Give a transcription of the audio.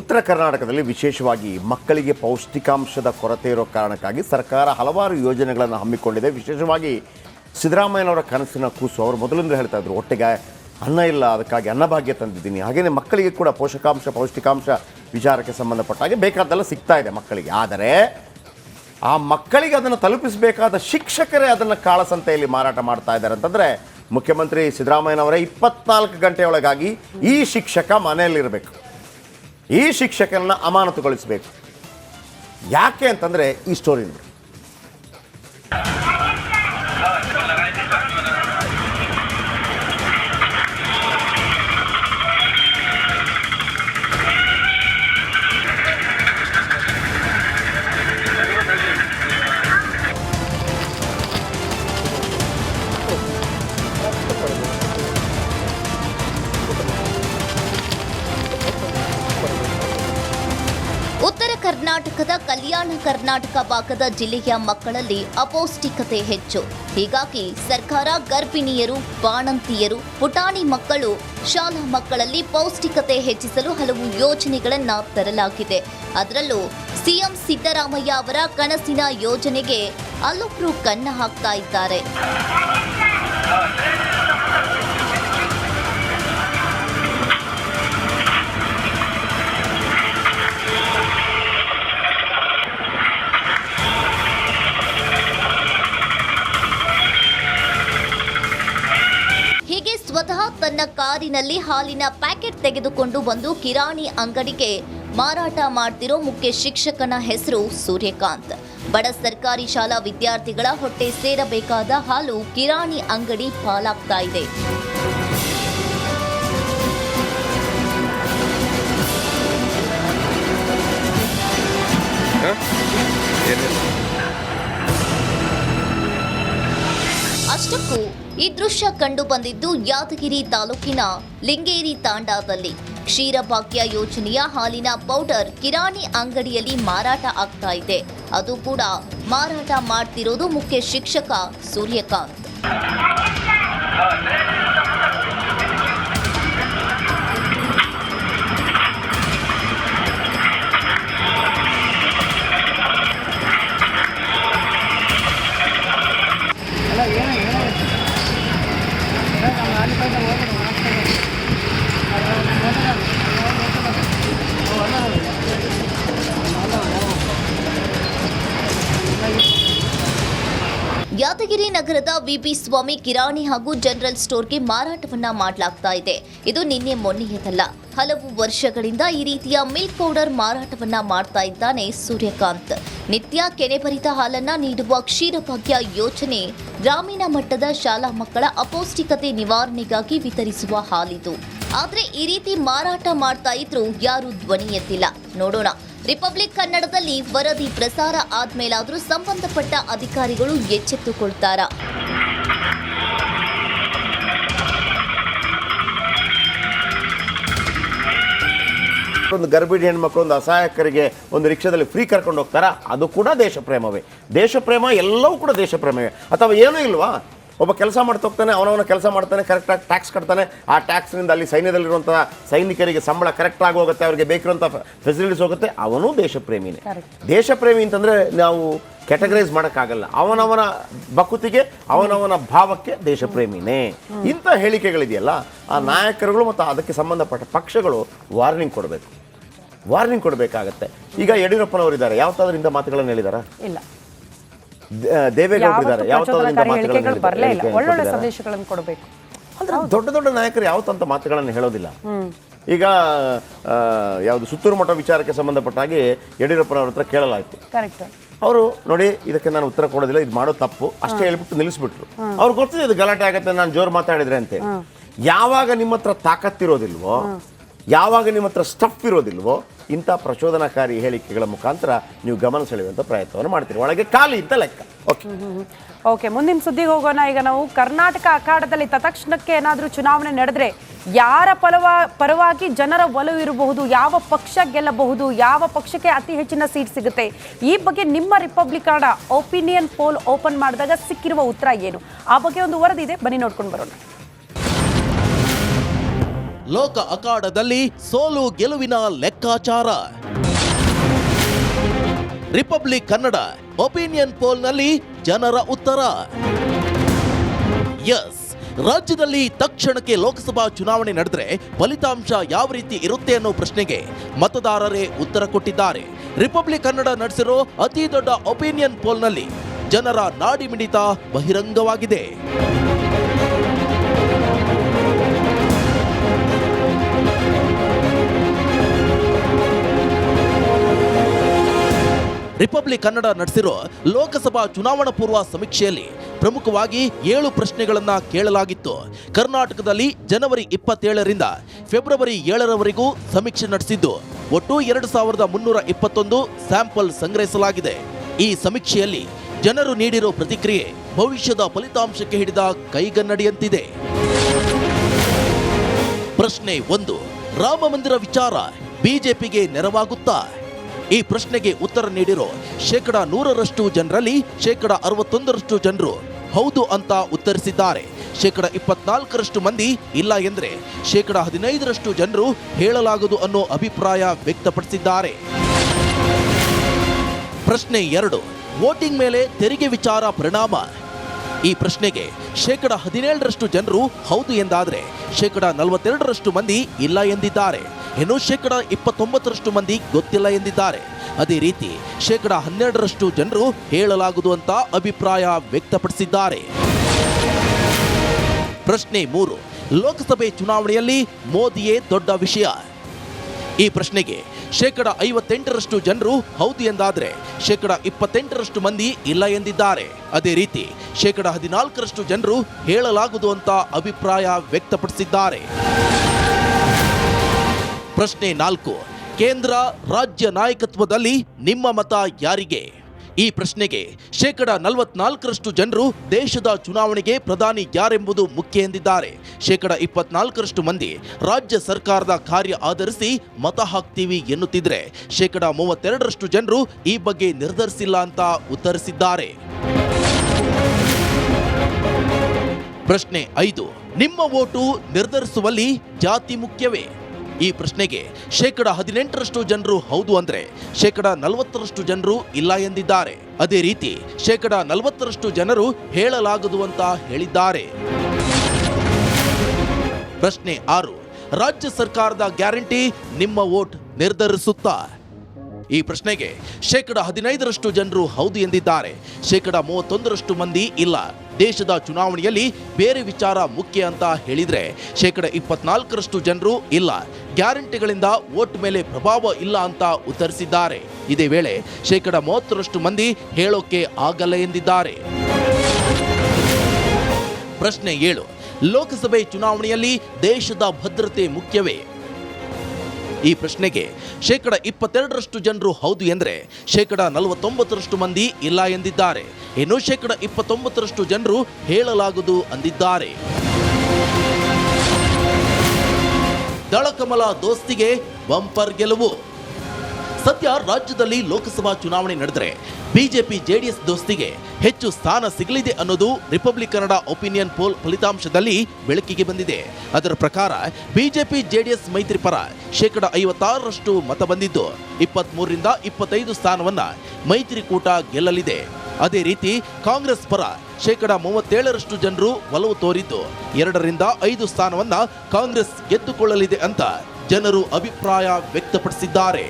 ಉತ್ತರ ಕರ್ನಾಟಕದಲ್ಲಿ ವಿಶೇಷವಾಗಿ ಮಕ್ಕಳಿಗೆ ಪೌಷ್ಟಿಕಾಂಶದ ಕೊರತೆ ಇರೋ ಕಾರಣಕ್ಕಾಗಿ ಸರ್ಕಾರ ಹಲವಾರು ಯೋಜನೆಗಳನ್ನು ಹಮ್ಮಿಕೊಂಡಿದೆ. ವಿಶೇಷವಾಗಿ ಸಿದ್ದರಾಮಯ್ಯನವರ ಕನಸಿನ ಕೂಸು. ಅವರು ಮೊದಲಿಂದ ಹೇಳ್ತಾ ಇದ್ರು, ಹೊಟ್ಟೆಗೆ ಅನ್ನ ಇಲ್ಲ, ಅದಕ್ಕಾಗಿ ಅನ್ನಭಾಗ್ಯ ತಂದಿದ್ದೀನಿ. ಹಾಗೆಯೇ ಮಕ್ಕಳಿಗೆ ಕೂಡ ಪೌಷ್ಟಿಕಾಂಶ ವಿಚಾರಕ್ಕೆ ಸಂಬಂಧಪಟ್ಟ ಹಾಗೆ ಬೇಕಾದೆಲ್ಲ ಸಿಗ್ತಾ ಇದೆ ಮಕ್ಕಳಿಗೆ. ಆದರೆ ಆ ಮಕ್ಕಳಿಗೆ ಅದನ್ನು ತಲುಪಿಸಬೇಕಾದ ಶಿಕ್ಷಕರೇ ಅದನ್ನು ಕಾಳಸಂತೆಯಲ್ಲಿ ಮಾರಾಟ ಮಾಡ್ತಾ ಇದ್ದಾರೆ ಅಂತಂದರೆ, ಮುಖ್ಯಮಂತ್ರಿ ಸಿದ್ದರಾಮಯ್ಯನವರೇ 24 ಗಂಟೆಯೊಳಗಾಗಿ ಈ ಶಿಕ್ಷಕ ಮನೆಯಲ್ಲಿರಬೇಕು, ಈ ಶಿಕ್ಷಕರನ್ನ ಅಮಾನತುಗೊಳಿಸಬೇಕು. ಯಾಕೆ ಅಂತಂದರೆ ಈ ಸ್ಟೋರಿ ನೋಡಿ. ಉತ್ತರ ಕರ್ನಾಟಕದ ಕಲ್ಯಾಣ ಕರ್ನಾಟಕ ಭಾಗದ ಜಿಲ್ಲೆಯ ಮಕ್ಕಳಲ್ಲಿ ಅಪೌಷ್ಟಿಕತೆ ಹೆಚ್ಚು. ಹೀಗಾಗಿ ಸರ್ಕಾರ ಗರ್ಭಿಣಿಯರು, ಬಾಣಂತಿಯರು, ಪುಟಾಣಿ ಮಕ್ಕಳು, ಶಾಲಾ ಮಕ್ಕಳಲ್ಲಿ ಪೌಷ್ಟಿಕತೆ ಹೆಚ್ಚಿಸಲು ಹಲವು ಯೋಜನೆಗಳನ್ನು ತರಲಾಗಿದೆ. ಅದರಲ್ಲೂ ಸಿಎಂ ಸಿದ್ದರಾಮಯ್ಯ ಅವರ ಕನಸಿನ ಯೋಜನೆಗೆ ಹಲವರು ಕನ್ನ ಹಾಕ್ತಾ ಇದ್ದಾರೆ. ಹೀಗೆ ಸ್ವತಃ ತನ್ನ ಕಾರಿನಲ್ಲಿ ಹಾಲಿನ ಪ್ಯಾಕೆಟ್ ತೆಗೆದುಕೊಂಡು ಬಂದು ಕಿರಾಣಿ ಅಂಗಡಿಗೆ ಮಾರಾಟ ಮಾಡ್ತಿರೋ ಮುಖ್ಯ ಶಿಕ್ಷಕನ ಹೆಸರು ಸೂರ್ಯಕಾಂತ್. ಬಡ ಸರ್ಕಾರಿ ಶಾಲಾ ವಿದ್ಯಾರ್ಥಿಗಳ ಹೊಟ್ಟೆ ಸೇರಬೇಕಾದ ಹಾಲು ಕಿರಾಣಿ ಅಂಗಡಿ ಪಾಲಾಗ್ತಾ ಇದೆ. ಅಷ್ಟಕ್ಕೂ ಈ ದೃಶ್ಯ ಕಂಡು ಬಂದಿದ್ದು ಯಾದಗಿರಿ ತಾಲೂಕಿನ ಲಿಂಗೇರಿ ತಾಂಡಾದಲ್ಲಿ. ಕ್ಷೀರಭಾಗ್ಯ ಯೋಜನೆಯ ಹಾಲಿನ ಪೌಡರ್ ಕಿರಾಣಿ ಅಂಗಡಿಯಲ್ಲಿ ಮಾರಾಟ ಆಗ್ತಾ ಇದೆ. ಅದು ಕೂಡ ಮಾರಾಟ ಮಾಡ್ತಿರೋದು ಮುಖ್ಯ ಶಿಕ್ಷಕ ಸೂರ್ಯಕಾಂತ್. ಯಾದಗಿರಿ ನಗರದ ವಿಬಿ ಸ್ವಾಮಿ ಕಿರಾಣಿ ಹಾಗೂ ಜನರಲ್ ಸ್ಟೋರ್ಗೆ ಮಾರಾಟವನ್ನ ಮಾಡಲಾಗ್ತಾ ಇದೆ. ಇದು ನಿನ್ನೆ ಮೊನ್ನೆಯದಲ್ಲ, ಹಲವು ವರ್ಷಗಳಿಂದ ಈ ರೀತಿಯ ಮಿಲ್ಕ್ ಪೌಡರ್ ಮಾರಾಟವನ್ನ ಮಾಡ್ತಾ ಇದ್ದಾನೆ ಸೂರ್ಯಕಾಂತ್. ನಿತ್ಯ ಕೆನೆಭರಿತ ಹಾಲನ್ನ ನೀಡುವ ಕ್ಷೀರಭಾಗ್ಯ ಯೋಜನೆ ಗ್ರಾಮೀಣ ಮಟ್ಟದ ಶಾಲಾ ಮಕ್ಕಳ ಅಪೌಷ್ಟಿಕತೆ ನಿವಾರಣೆಗಾಗಿ ವಿತರಿಸುವ ಹಾಲಿದು. ಆದ್ರೆ ಈ ರೀತಿ ಮಾರಾಟ ಮಾಡ್ತಾ ಇದ್ರು ಯಾರು ಧ್ವನಿ ಎತ್ತಿಲ್ಲ. ನೋಡೋಣ, ರಿಪಬ್ಲಿಕ್ ಕನ್ನಡದಲ್ಲಿ ವರದಿ ಪ್ರಸಾರ ಆದ್ಮೇಲಾದ್ರೂ ಸಂಬಂಧಪಟ್ಟ ಅಧಿಕಾರಿಗಳು ಎಚ್ಚೆತ್ತುಕೊಳ್ತಾರಾ? ಒಂದು ಗರ್ಭಿಣಿ ಹೆಣ್ಮಕ್ಳು, ಒಂದು ಅಸಹಾಯಕರಿಗೆ ಒಂದು ರಿಕ್ಷಾದಲ್ಲಿ ಫ್ರೀ ಕರ್ಕೊಂಡು ಹೋಗ್ತಾರಾ? ಅದು ಕೂಡ ದೇಶಪ್ರೇಮವೇ. ದೇಶಪ್ರೇಮ ಎಲ್ಲವೂ ಕೂಡ ದೇಶಪ್ರೇಮವೇ. ಅಥವಾ ಏನೂ ಇಲ್ವಾ? ಒಬ್ಬ ಕೆಲಸ ಮಾಡ್ತಾ ಹೋಗ್ತಾನೆ, ಅವನವನ ಕೆಲಸ ಮಾಡ್ತಾನೆ, ಕರೆಕ್ಟಾಗಿ ಟ್ಯಾಕ್ಸ್ ಕಟ್ತಾನೆ. ಆ ಟ್ಯಾಕ್ಸ್ನಿಂದ ಅಲ್ಲಿ ಸೈನ್ಯದಲ್ಲಿರುವಂಥ ಸೈನಿಕರಿಗೆ ಸಂಬಳ ಕರೆಕ್ಟಾಗಿ ಹೋಗುತ್ತೆ, ಅವರಿಗೆ ಬೇಕಿರುವಂಥ ಫೆಸಿಲಿಟೀಸ್ ಹೋಗುತ್ತೆ. ಅವನು ದೇಶಪ್ರೇಮಿನೇ. ದೇಶಪ್ರೇಮಿ ಅಂತಂದರೆ ನಾವು ಕ್ಯಾಟಗರೈಸ್ ಮಾಡೋಕ್ಕಾಗಲ್ಲ. ಅವನವನ ಬಕುತಿಗೆ, ಅವನವನ ಭಾವಕ್ಕೆ ದೇಶಪ್ರೇಮಿನೇ. ಇಂಥ ಹೇಳಿಕೆಗಳಿದೆಯಲ್ಲ, ಆ ನಾಯಕರುಗಳು ಮತ್ತು ಅದಕ್ಕೆ ಸಂಬಂಧಪಟ್ಟ ಪಕ್ಷಗಳು ವಾರ್ನಿಂಗ್ ಕೊಡಬೇಕಾಗತ್ತೆ. ಈಗ ಯಡಿಯೂರಪ್ಪನವರಿದ್ದಾರೆ, ಯಾವತ್ತಾದ್ರೂ ಇಂಥ ಮಾತುಗಳನ್ನು ಹೇಳಿದಾರ? ಇಲ್ಲ. ದೇವೇಗೌಡರಿದ್ದಾರೆ, ಯಾವತ್ತಾದ್ರೂ ಇಂಥ ಮಾತುಗಳನ್ನು ಕೊಡಬೇಕು ಅಂದ್ರೆ ದೊಡ್ಡ ದೊಡ್ಡ ನಾಯಕರು ಯಾವತ್ತಂತ ಮಾತುಗಳನ್ನು ಹೇಳೋದಿಲ್ಲ. ಈಗ ಯಾವುದು ಸುತ್ತೂರು ಮಠ ವಿಚಾರಕ್ಕೆ ಸಂಬಂಧಪಟ್ಟ ಹಾಗೆ ಯಡಿಯೂರಪ್ಪನವ್ರ ಹತ್ರ ಕೇಳಲಾಯಿತು. ಅವರು ನೋಡಿ, ಇದಕ್ಕೆ ನಾನು ಉತ್ತರ ಕೊಡೋದಿಲ್ಲ, ಇದು ಮಾಡೋ ತಪ್ಪು ಅಷ್ಟೇ ಹೇಳ್ಬಿಟ್ಟು ನಿಲ್ಲಿಸ್ಬಿಟ್ರು. ಅವ್ರಿಗೆ ಗೊತ್ತಿದೆ ಇದು ಗಲಾಟೆ ಆಗತ್ತೆ, ನಾನು ಜೋರು ಮಾತಾಡಿದ್ರೆ ಅಂತ. ಯಾವಾಗ ನಿಮ್ಮ ಹತ್ರ ತಾಕತ್ತಿರೋದಿಲ್ವೋ, ಯಾವಾಗ ನಿಮ್ಮ ಹತ್ರ ಸ್ಟಫ್ ಇರೋದಿಲ್ವೋ, ಇಂಥ ಪ್ರಚೋದನಕಾರಿ ಹೇಳಿಕೆಗಳ ಮುಖಾಂತರ ನೀವು ಗಮನ ಸೆಳೆಯುವಂಥ ಪ್ರಯತ್ನವನ್ನು ಮಾಡ್ತೀರಿ. ಒಳಗೆ ಖಾಲಿ ಅಂತ ಲೆಕ್ಕ. ಓಕೆ, ಮುಂದಿನ ಸುದ್ದಿಗೆ ಹೋಗೋಣ. ಈಗ ನಾವು ಕರ್ನಾಟಕ ಅಖಾಡದಲ್ಲಿ ತತ್ಕ್ಷಣಕ್ಕೆ ಏನಾದರೂ ಚುನಾವಣೆ ನಡೆದ್ರೆ ಯಾರ ಪರವಾಗಿ ಜನರ ಒಲವು ಇರಬಹುದು, ಯಾವ ಪಕ್ಷ ಗೆಲ್ಲಬಹುದು, ಯಾವ ಪಕ್ಷಕ್ಕೆ ಅತಿ ಹೆಚ್ಚಿನ ಸೀಟ್ ಸಿಗುತ್ತೆ, ಈ ಬಗ್ಗೆ ನಿಮ್ಮ republic Kannada opinion pole open ಮಾಡಿದಾಗ ಸಿಕ್ಕಿರುವ ಉತ್ತರ ಏನು? ಆ ಬಗ್ಗೆ ಒಂದು ವರದಿ ಇದೆ, ಬನ್ನಿ ನೋಡ್ಕೊಂಡು ಬರೋಣ. ಲೋಕ ಅಖಾಡದಲ್ಲಿ ಸೋಲು ಗೆಲುವಿನ ಲೆಕ್ಕಾಚಾರ. ರಿಪಬ್ಲಿಕ್ ಕನ್ನಡ ಒಪಿನಿಯನ್ ಪೋಲ್ನಲ್ಲಿ ಜನರ ಉತ್ತರ. ಎಸ್, ರಾಜ್ಯದಲ್ಲಿ ತಕ್ಷಣಕ್ಕೆ ಲೋಕಸಭಾ ಚುನಾವಣೆ ನಡೆದರೆ ಫಲಿತಾಂಶ ಯಾವ ರೀತಿ ಇರುತ್ತೆ ಅನ್ನೋ ಪ್ರಶ್ನೆಗೆ ಮತದಾರರೇ ಉತ್ತರ ಕೊಟ್ಟಿದ್ದಾರೆ. ರಿಪಬ್ಲಿಕ್ ಕನ್ನಡ ನಡೆಸಿರೋ ಅತಿ ದೊಡ್ಡ ಒಪಿನಿಯನ್ ಪೋಲ್ನಲ್ಲಿ ಜನರ ನಾಡಿ ಮಿಡಿತ ಬಹಿರಂಗವಾಗಿದೆ. ರಿಪಬ್ಲಿಕ್ ಕನ್ನಡ ನಡೆಸಿರೋ ಲೋಕಸಭಾ ಚುನಾವಣಾ ಪೂರ್ವ ಸಮೀಕ್ಷೆಯಲ್ಲಿ ಪ್ರಮುಖವಾಗಿ 7 ಪ್ರಶ್ನೆಗಳನ್ನ ಕೇಳಲಾಗಿತ್ತು. ಕರ್ನಾಟಕದಲ್ಲಿ ಜನವರಿ 27ರಿಂದ ಫೆಬ್ರವರಿ 7ರವರೆಗೂ ಸಮೀಕ್ಷೆ ನಡೆಸಿದ್ದು ಒಟ್ಟು 2321 ಸ್ಯಾಂಪಲ್ ಸಂಗ್ರಹಿಸಲಾಗಿದೆ. ಈ ಸಮೀಕ್ಷೆಯಲ್ಲಿ ಜನರು ನೀಡಿರೋ ಪ್ರತಿಕ್ರಿಯೆ ಭವಿಷ್ಯದ ಫಲಿತಾಂಶಕ್ಕೆ ಹಿಡಿದ ಕೈಗನ್ನಡಿಯಂತಿದೆ. ಪ್ರಶ್ನೆ 1, ರಾಮ ಮಂದಿರ ವಿಚಾರ ಬಿಜೆಪಿಗೆ ನೆರವಾಗುತ್ತಾ? ಈ ಪ್ರಶ್ನೆಗೆ ಉತ್ತರ ನೀಡಿರೋ 100% ಜನರಲ್ಲಿ 61% ಜನರು ಹೌದು ಅಂತ ಉತ್ತರಿಸಿದ್ದಾರೆ. 24% ಮಂದಿ ಇಲ್ಲ ಎಂದ್ರೆ 15% ಜನರು ಹೇಳಲಾಗದು ಅನ್ನೋ ಅಭಿಪ್ರಾಯ ವ್ಯಕ್ತಪಡಿಸಿದ್ದಾರೆ. ಪ್ರಶ್ನೆ 2, ವೋಟಿಂಗ್ ಮೇಲೆ ತೆರಿಗೆ ವಿಚಾರ ಪರಿಣಾಮ. ಈ ಪ್ರಶ್ನೆಗೆ 17% ಜನರು ಹೌದು ಎಂದಾದ್ರೆ 42% ಮಂದಿ ಇಲ್ಲ ಎಂದಿದ್ದಾರೆ. ಇನ್ನು 29% ಮಂದಿ ಗೊತ್ತಿಲ್ಲ ಎಂದಿದ್ದಾರೆ. ಅದೇ ರೀತಿ 12% ಜನರು ಹೇಳಲಾಗದು ಅಂತ ಅಭಿಪ್ರಾಯ ವ್ಯಕ್ತಪಡಿಸಿದ್ದಾರೆ. ಪ್ರಶ್ನೆ 3, ಲೋಕಸಭೆ ಚುನಾವಣೆಯಲ್ಲಿ ಮೋದಿಯೇ ದೊಡ್ಡ ವಿಷಯ. ಈ ಪ್ರಶ್ನೆಗೆ 58% ಜನರು ಹೌದು ಎಂದಾದ್ರೆ 28% ಮಂದಿ ಇಲ್ಲ ಎಂದಿದ್ದಾರೆ. ಅದೇ ರೀತಿ 14% ಜನರು ಹೇಳಲಾಗದು ಅಂತ ಅಭಿಪ್ರಾಯ ವ್ಯಕ್ತಪಡಿಸಿದ್ದಾರೆ. ಪ್ರಶ್ನೆ 4, ಕೇಂದ್ರ ರಾಜ್ಯ ನಾಯಕತ್ವದಲ್ಲಿ ನಿಮ್ಮ ಮತ ಯಾರಿಗೆ? ಈ ಪ್ರಶ್ನೆಗೆ 44% ಜನರು ದೇಶದ ಚುನಾವಣೆಗೆ ಪ್ರಧಾನಿ ಯಾರೆಂಬುದು ಮುಖ್ಯ ಎಂದಿದ್ದಾರೆ. 24% ಮಂದಿ ರಾಜ್ಯ ಸರ್ಕಾರದ ಕಾರ್ಯ ಆಧರಿಸಿ ಮತ ಹಾಕ್ತೀವಿ ಎನ್ನುತ್ತಿದ್ರೆ 32% ಜನರು ಈ ಬಗ್ಗೆ ನಿರ್ಧರಿಸಿಲ್ಲ ಅಂತ ಉತ್ತರಿಸಿದ್ದಾರೆ. ಪ್ರಶ್ನೆ 5, ನಿಮ್ಮ ವೋಟು ನಿರ್ಧರಿಸುವಲ್ಲಿ ಜಾತಿ ಮುಖ್ಯವೇ? ಈ ಪ್ರಶ್ನೆಗೆ 18% ಜನರು ಹೌದು ಅಂದ್ರೆ 40% ಜನರು ಇಲ್ಲ ಎಂದಿದ್ದಾರೆ. ಅದೇ ರೀತಿ 40% ಜನರು ಹೇಳಲಾಗದು ಅಂತ ಹೇಳಿದ್ದಾರೆ. ಪ್ರಶ್ನೆ 6, ರಾಜ್ಯ ಸರ್ಕಾರದ ಗ್ಯಾರಂಟಿ ನಿಮ್ಮ ವೋಟ್ ನಿರ್ಧರಿಸುತ್ತಾ? ಈ ಪ್ರಶ್ನೆಗೆ 15% ಜನರು ಹೌದು ಎಂದಿದ್ದಾರೆ. 31% ಮಂದಿ ಇಲ್ಲ. ದೇಶದ ಚುನಾವಣೆಯಲ್ಲಿ ಬೇರೆ ವಿಚಾರ ಮುಖ್ಯ ಅಂತ ಹೇಳಿದ್ರೆ 24% ಜನರು ಇಲ್ಲ, ಗ್ಯಾರಂಟಿಗಳಿಂದ ವೋಟ್ ಮೇಲೆ ಪ್ರಭಾವ ಇಲ್ಲ ಅಂತ ಉತ್ತರಿಸಿದ್ದಾರೆ. ಇದೇ ವೇಳೆ 30% ಮಂದಿ ಹೇಳೋಕೆ ಆಗಲ್ಲ ಎಂದಿದ್ದಾರೆ. ಪ್ರಶ್ನೆ 7, ಲೋಕಸಭೆ ಚುನಾವಣೆಯಲ್ಲಿ ದೇಶದ ಭದ್ರತೆ ಮುಖ್ಯವೇ? ಈ ಪ್ರಶ್ನೆಗೆ 22% ಜನರು ಹೌದು ಎಂದ್ರೆ 49% ಮಂದಿ ಇಲ್ಲ ಎಂದಿದ್ದಾರೆ. ಇನ್ನು 29% ಜನರು ಹೇಳಲಾಗದು ಅಂದಿದ್ದಾರೆ. ದಳಕಮಲ ದೋಸ್ತಿಗೆ ಬಂಪರ್ ಗೆಲುವು. ಸದ್ಯ ರಾಜ್ಯದಲ್ಲಿ ಲೋಕಸಭಾ ಚುನಾವಣೆ ನಡೆದರೆ ಬಿಜೆಪಿ ಜೆಡಿಎಸ್ ದೋಸ್ತಿಗೆ ಹೆಚ್ಚು ಸ್ಥಾನ ಸಿಗಲಿದೆ ಅನ್ನೋದು ರಿಪಬ್ಲಿಕ್ ಕನ್ನಡ ಒಪಿನಿಯನ್ ಪೋಲ್ ಫಲಿತಾಂಶದಲ್ಲಿ ಬೆಳಕಿಗೆ ಬಂದಿದೆ. ಅದರ ಪ್ರಕಾರ ಬಿಜೆಪಿ ಜೆಡಿಎಸ್ ಮೈತ್ರಿ ಪರ 56% ಮತ ಬಂದಿದ್ದು 23ರಿಂದ 25 ಸ್ಥಾನವನ್ನ ಮೈತ್ರಿಕೂಟ ಗೆಲ್ಲಲಿದೆ. ಅದೇ ರೀತಿ ಕಾಂಗ್ರೆಸ್ ಪರ 37% ಜನರು ಒಲವು ತೋರಿದ್ದು 2ರಿಂದ 5 ಸ್ಥಾನವನ್ನ ಕಾಂಗ್ರೆಸ್ ಗೆದ್ದುಕೊಳ್ಳಲಿದೆ ಅಂತ ಜನರು ಅಭಿಪ್ರಾಯ ವ್ಯಕ್ತಪಡಿಸಿದ್ದಾರೆ.